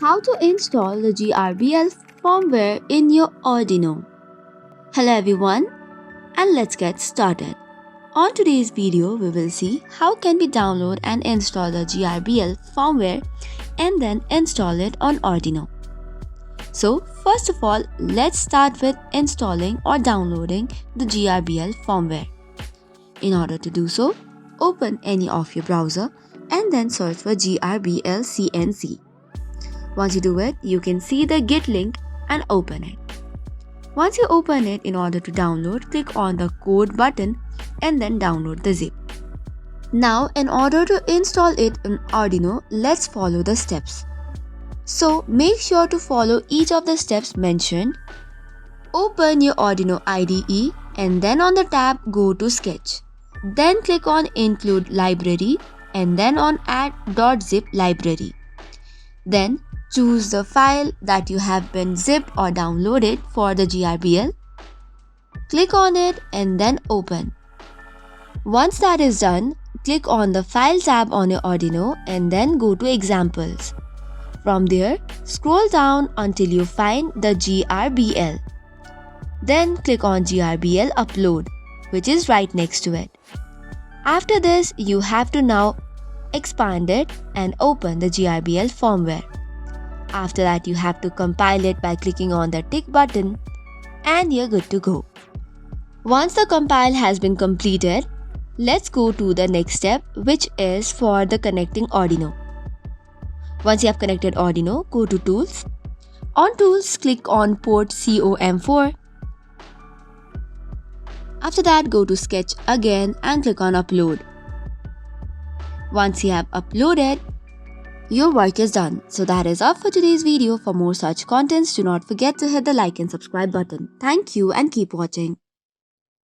How to install the GRBL firmware in your Arduino. Hello everyone, and let's get started. On today's video, we will see how can we download and install the GRBL firmware and then install it on Arduino. So first of all, let's start with installing or downloading the GRBL firmware. In order to do so, open any of your browser and then search for GRBL CNC. Once you do it, you can see the Git link and open it. Once you open it, in order to download, click on the code button and then download the zip. Now, in order to install it in Arduino, let's follow the steps. So, make sure to follow each of the steps mentioned. Open your Arduino IDE and then on the tab, go to Sketch. Then click on Include Library and then on Add.zip library. Then choose the file that you have been zipped or downloaded for the GRBL. Click on it and then open. Once that is done, click on the File tab on your Arduino and then go to Examples. From there, scroll down until you find the GRBL. Then click on GRBL Upload, which is right next to it. After this, you have to now expand it and open the GRBL firmware. After that, you have to compile it by clicking on the tick button and you're good to go. Once the compile has been completed, let's go to the next step, which is for the connecting Arduino. Once you have connected Arduino, go to Tools. On Tools, click on port COM4. After that, go to Sketch again and click on Upload. Once you have uploaded, your work is done. So that is all for today's video. For more such contents, do not forget to hit the like and subscribe button. Thank you and keep watching.